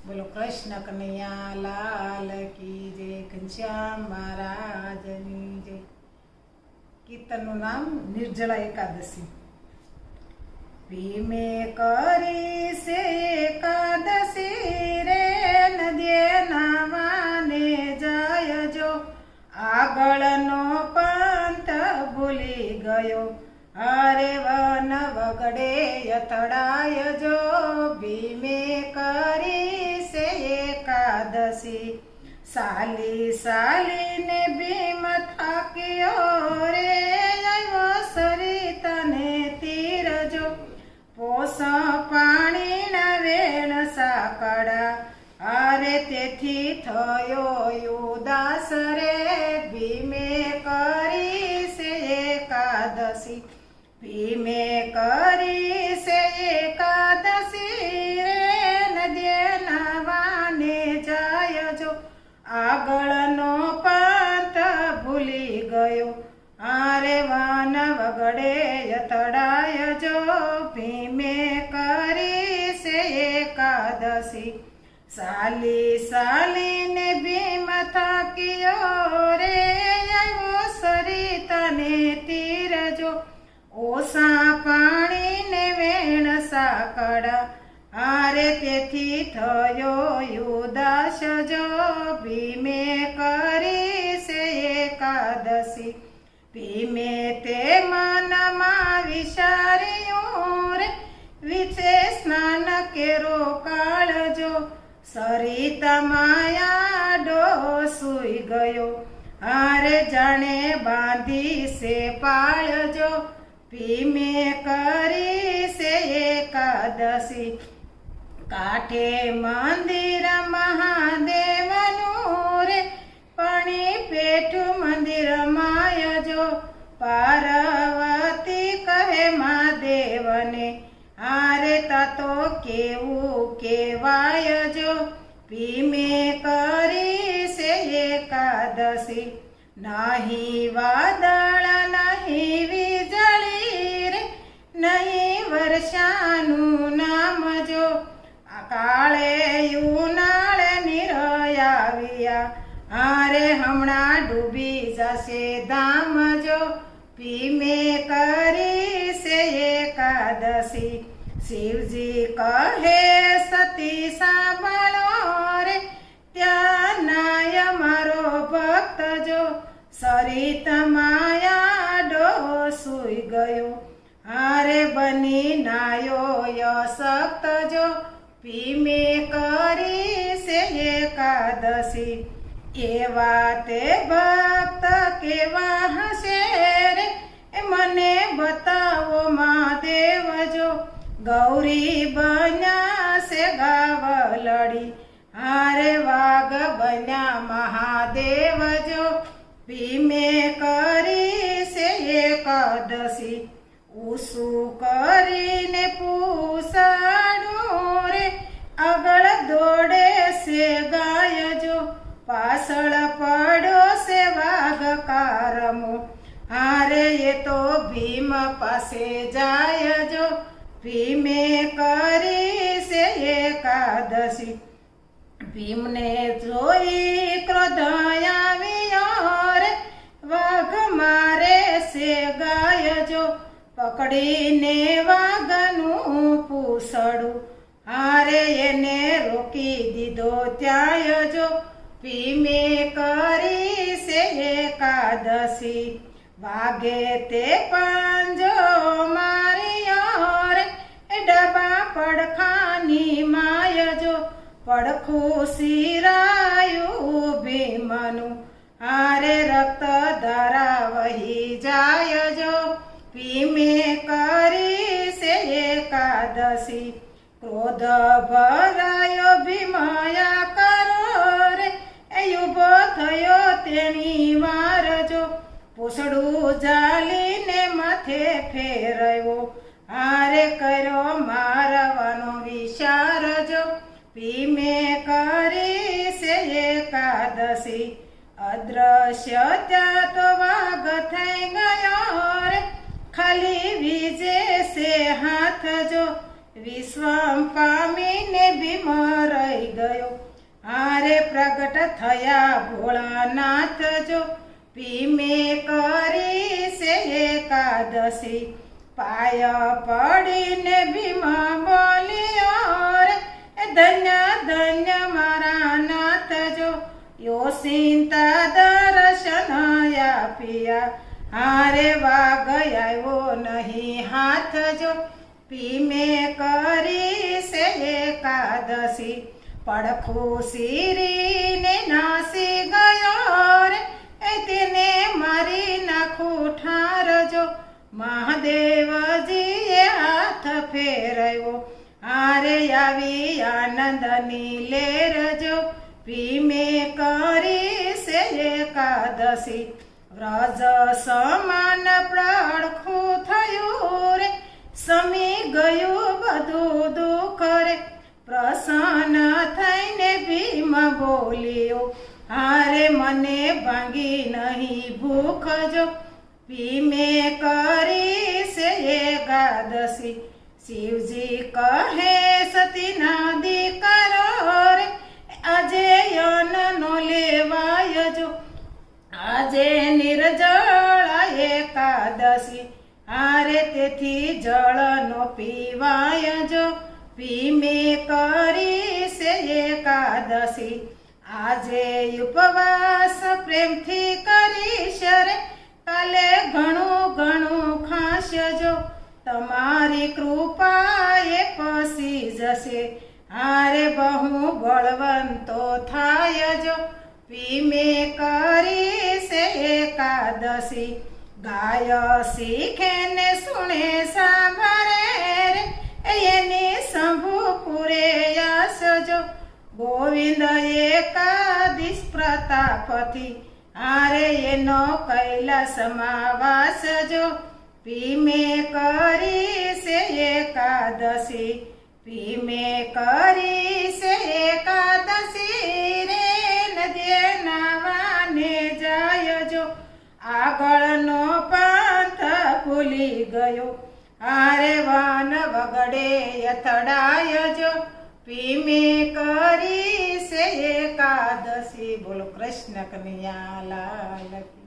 બોલો કૃષ્ણ કનૈયા લાલ કી જય, ઘનશ્યામ મહારાજની જય। કીર્તનનું નામ નિર્જળા એકાદશી। ભીમે કરી છે એકાદશી રે, નદીએ નાવાને જાય જો, આગળનો પંથ ભૂલી ગયો, અરે વન વગડે યથડાય જો। ભીમે કરી છે એકાદશી, સાલી સાલીને ભીમ થાક્યો રે, આવ્યો સરિતાને તીર જો, પોસ પાણીના વેણ સાકડા, અરે તેથી થયો ઉદાસ રે। ભીમે કરી છે એકાદશી, ભીમે કરી છે એકાદશી રે, નદીએ નાવાને જાય જો, આગળનો પંથ ભૂલી ગયો, આરે વન વગડે યથડાય જો। ભીમે કરી છે એકાદશી, સાલી સાલીને ભીમ થાક્યો રે, આવ્યો સરિતાને તીર જો, ઓસા પાણીને વેણ સાકડા, આરે તેથી થયો ઉદાસ જો। ભીમે કરી છે એકાદશી, ભીમે તે મનમાં વિચાર્યું રે, વિશે સ્નાન કેરો કાળજો, સરિતા માયાડો સૂઈ ગયો, આરે જાણે બાંધી છે પાળજો। ભીમે કરી છે એકાદશી, કાંઠે મંદિર મહાદેવનું રે, પાણી પેઠું મંદિર માય જો, પાર્વતી કહે મહાદેવને, આરે તા તો કેવું કેવાય જો। ભીમે કરી છે એકાદશી, નહીં વાદળ નહીં વીજળી રે, નહીં વર્ષાનું નામ જો, કાળે ઉનાળે નિરયાવ્યા, આરે હમણાં ડૂબી જશે ધામ જો। ભીમે કરી છે એકાદશી, શિવજી કહે સતી સાંભળો રે, ત્યાં નાય મારો ભક્ત જો, સરિતા માયાડો સૂઈ ગયો, આરે બની નાયો યશક્ત જો। ભીમે કરી છે એકાદશી, એવા તે ભક્ત કેવા હશે રે, મને બતાવો મહાદેવ જો, ગૌરી બન્યા છે ગાવલડી, હારે વાઘ બન્યા મહાદેવ જો। ભીમે કરી છે એકાદશી, ઉસું કરીને પૂછાડું રે, આગળ દોડે છે ગાય જો, પાછળ પડ્યો છે વાઘ કારમો, હારે એ તો ભીમ પાસે જાય જો। ભીમે કરી છે એકાદશી, ભીમને જોઈ ક્રોધ આવ્યો રે, વાઘ મારે છે ગાય જો, પકડીને વાઘનું પૂંછડું, હારે એને રોકી દીધો ત્યાંય જો। ભીમે કરી છે એકાદશી, વાઘે તે પાંજો માર્યો રે, ડબા પડખાની માય જો, પડખું સિરાયું ભીમનું, હારે રક્ત ધારા વહી જાય જો। ભીમે કરી છે એકાદશી, ક્રોધ ભરાયો ભીમયા કરો રે, ઉભો થયો તેની વાર જો, પૂછડું જાલીને માથે ફેરવ્યો, હારે કર્યો મારવાનો વિચાર જો। ભીમે કરી છે એકાદશી, અદ્રશ્ય ત્યાં તો વાઘ થઈ ગયો રે, ખાલી વિજે છે હાથ જો, વિશ્વમ પામીને ભીમ રહી ગયો। ગયો હારે પ્રગટ થયા ભોળાનાથ જો ભીમે કરી છે એકાદશી પાય પડીને ભીમ બોલ્યો રે ધન્ય ધન્ય મારા નાથ જો યોસિંતા દર્શન આપ્યા હારે વાગ આવ્યો નહીં હાથ જો ભીમે કરી છે એકાદશી પડખું શીરીને નાસી ગયો રે તેને મારી નાખું ઠાર જો મહાદેવજીએ હાથ ફેરવ્યો હારે આવી આનંદની લેર જો ભીમે કરી છે એકાદશી વ્રજ સમાન પડખું થયું રે સમી ગયું બધું દુઃખ રે પ્રસન્ન થઈને ભીમ બોલ્યો હારે મને ભાંગી નહીં ભૂખ જો ભીમે કરી છે એકાદશી શિવજી કહે સતીના દીકરો રે આજે યનનો લેવાય જો આજે નિર્જળ એકાદશી હારે તેથી જળનો પીવાય જો ભીમે કરી છે એકાદશી આજે ઉપવાસ પ્રેમથી કરીશ રે કાલે ઘણું ઘણું ખાશ જો તમારી કૃપા એ પસી જશે હારે બહુ બળવંતો થાય જો ભીમે કરી છે એકાદશી ગાય શીખે ને સુણે સાંભળે રે એની શંભુ પૂરે યશ જો ગોવિંદ એકાદીશ પ્રતાપથી હારે એનો કૈલાસમાં વાસ જો ભીમે કરી છે એકાદશી ભીમે કરી છે એકાદશી રે નદે નાવાને જાય જો આગળનો પંથ ભૂલી ગયો હારે વાન વગડે અથડાય જો ભીમે કરી છે એકાદશી બોલો કૃષ્ણ કનૈયા લાલ કી